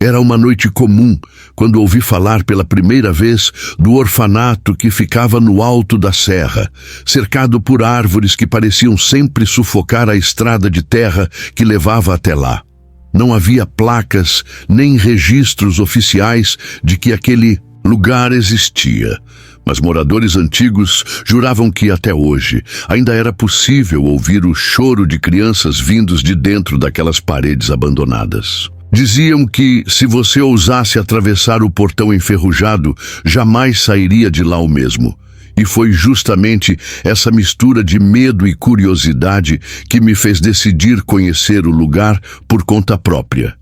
Era uma noite comum, quando ouvi falar pela primeira vez do orfanato que ficava no alto da serra, cercado por árvores que pareciam sempre sufocar a estrada de terra que levava até lá. Não havia placas nem registros oficiais de que aquele lugar existia, mas moradores antigos juravam que até hoje ainda era possível ouvir o choro de crianças vindos de dentro daquelas paredes abandonadas. Diziam que, se você ousasse atravessar o portão enferrujado, jamais sairia de lá o mesmo. E foi justamente essa mistura de medo e curiosidade que me fez decidir conhecer o lugar por conta própria.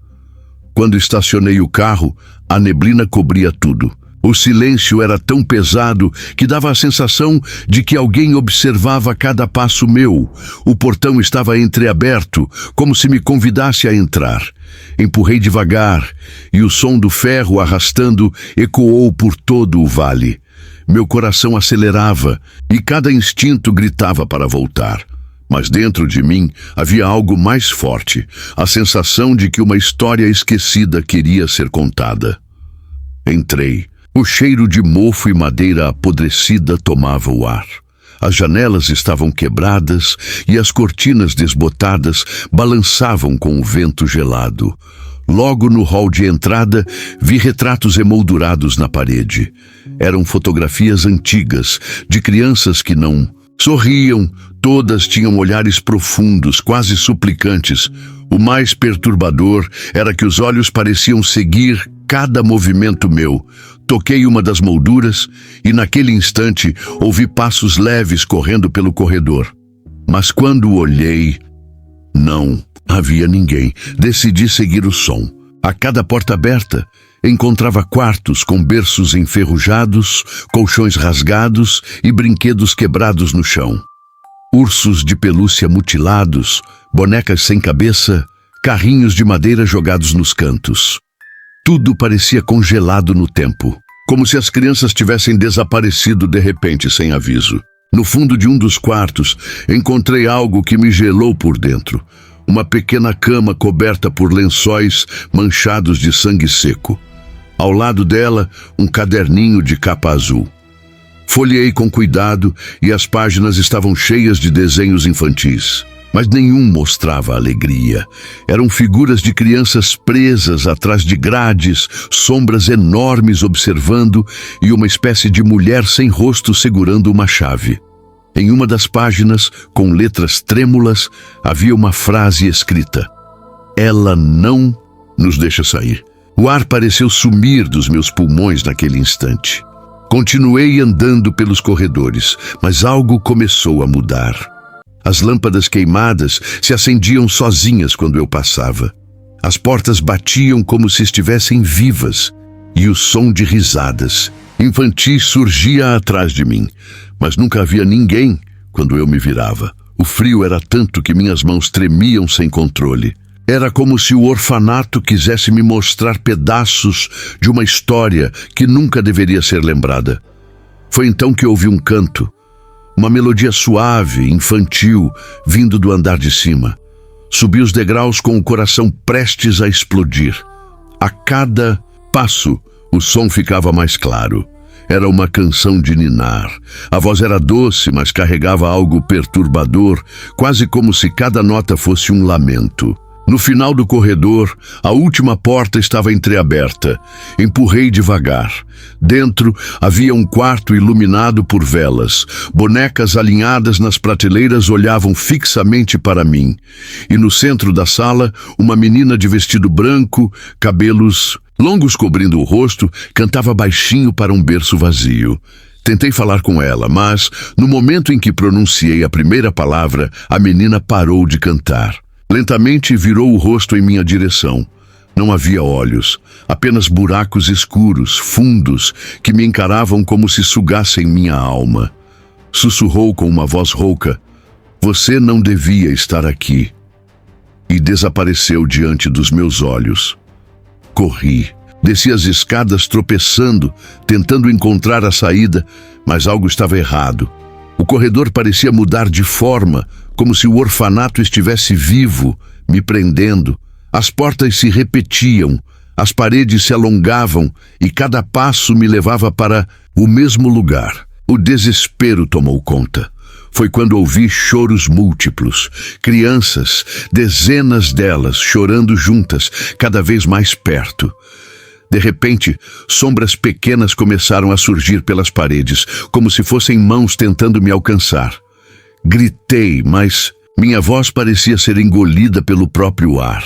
Quando estacionei o carro, a neblina cobria tudo. O silêncio era tão pesado que dava a sensação de que alguém observava cada passo meu. O portão estava entreaberto, como se me convidasse a entrar. Empurrei devagar, e o som do ferro arrastando ecoou por todo o vale. Meu coração acelerava, e cada instinto gritava para voltar. Mas dentro de mim havia algo mais forte, a sensação de que uma história esquecida queria ser contada. Entrei. O cheiro de mofo e madeira apodrecida tomava o ar. As janelas estavam quebradas e as cortinas desbotadas balançavam com o vento gelado. Logo no hall de entrada, vi retratos emoldurados na parede. Eram fotografias antigas, de crianças que não sorriam. Todas tinham olhares profundos, quase suplicantes. O mais perturbador era que os olhos pareciam seguir cada movimento meu. Toquei uma das molduras e naquele instante ouvi passos leves correndo pelo corredor. Mas quando olhei, não havia ninguém. Decidi seguir o som. A cada porta aberta, encontrava quartos com berços enferrujados, colchões rasgados e brinquedos quebrados no chão. Ursos de pelúcia mutilados, bonecas sem cabeça, carrinhos de madeira jogados nos cantos. Tudo parecia congelado no tempo, como se as crianças tivessem desaparecido de repente sem aviso. No fundo de um dos quartos, encontrei algo que me gelou por dentro. Uma pequena cama coberta por lençóis manchados de sangue seco. Ao lado dela, um caderninho de capa azul. Folheei com cuidado e as páginas estavam cheias de desenhos infantis. Mas nenhum mostrava alegria. Eram figuras de crianças presas atrás de grades, sombras enormes observando e uma espécie de mulher sem rosto segurando uma chave. Em uma das páginas, com letras trêmulas, havia uma frase escrita: "Ela não nos deixa sair." O ar pareceu sumir dos meus pulmões naquele instante. Continuei andando pelos corredores, mas algo começou a mudar. As lâmpadas queimadas se acendiam sozinhas quando eu passava. As portas batiam como se estivessem vivas, e o som de risadas infantis surgia atrás de mim, mas nunca havia ninguém quando eu me virava. O frio era tanto que minhas mãos tremiam sem controle. Era como se o orfanato quisesse me mostrar pedaços de uma história que nunca deveria ser lembrada. Foi então que ouvi um canto. Uma melodia suave, infantil, vindo do andar de cima. Subi os degraus com o coração prestes a explodir. A cada passo, o som ficava mais claro. Era uma canção de ninar. A voz era doce, mas carregava algo perturbador, quase como se cada nota fosse um lamento. No final do corredor, a última porta estava entreaberta. Empurrei devagar. Dentro havia um quarto iluminado por velas. Bonecas alinhadas nas prateleiras olhavam fixamente para mim. E no centro da sala, uma menina de vestido branco, cabelos longos cobrindo o rosto, cantava baixinho para um berço vazio. Tentei falar com ela, mas, no momento em que pronunciei a primeira palavra, a menina parou de cantar. Lentamente virou o rosto em minha direção. Não havia olhos, apenas buracos escuros, fundos, que me encaravam como se sugassem minha alma. Sussurrou com uma voz rouca: "Você não devia estar aqui." E desapareceu diante dos meus olhos. Corri. Desci as escadas tropeçando, tentando encontrar a saída, mas algo estava errado. O corredor parecia mudar de forma, como se o orfanato estivesse vivo, me prendendo. As portas se repetiam, As paredes se alongavam e cada passo me levava para o mesmo lugar. O desespero tomou conta. Foi quando ouvi choros múltiplos. Crianças, dezenas delas, chorando juntas, cada vez mais perto. De repente, sombras pequenas começaram a surgir pelas paredes, como se fossem mãos tentando me alcançar. Gritei, mas minha voz parecia ser engolida pelo próprio ar.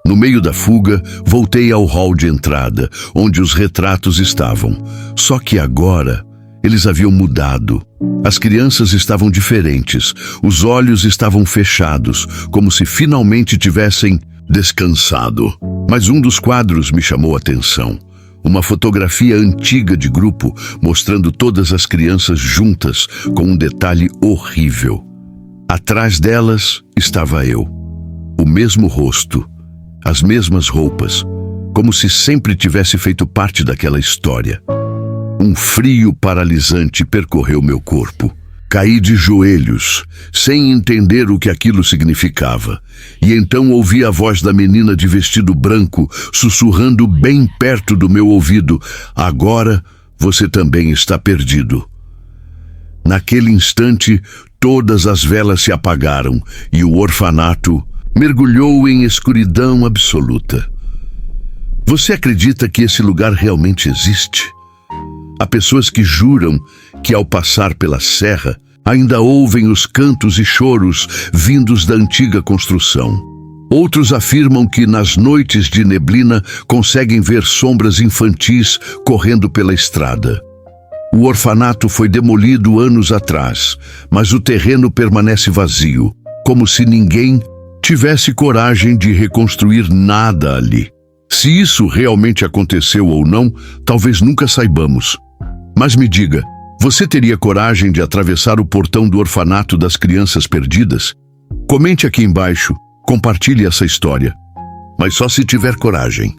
No meio da fuga, voltei ao hall de entrada, onde os retratos estavam. Só que agora, eles haviam mudado. As crianças estavam diferentes, os olhos estavam fechados, como se finalmente tivessem descansado. Mas um dos quadros me chamou a atenção. Uma fotografia antiga de grupo, mostrando todas as crianças juntas, com um detalhe horrível. Atrás delas estava eu. O mesmo rosto, as mesmas roupas, como se sempre tivesse feito parte daquela história. Um frio paralisante percorreu meu corpo. Caí de joelhos, sem entender o que aquilo significava. E então ouvi a voz da menina de vestido branco sussurrando bem perto do meu ouvido: "Agora você também está perdido." Naquele instante, todas as velas se apagaram e o orfanato mergulhou em escuridão absoluta. Você acredita que esse lugar realmente existe? Há pessoas que juram que, ao passar pela serra, ainda ouvem os cantos e choros vindos da antiga construção. Outros afirmam que, nas noites de neblina, conseguem ver sombras infantis correndo pela estrada. O orfanato foi demolido anos atrás, mas o terreno permanece vazio, como se ninguém tivesse coragem de reconstruir nada ali. Se isso realmente aconteceu ou não, talvez nunca saibamos. Mas me diga, você teria coragem de atravessar o portão do orfanato das crianças perdidas? Comente aqui embaixo, compartilhe essa história. Mas só se tiver coragem.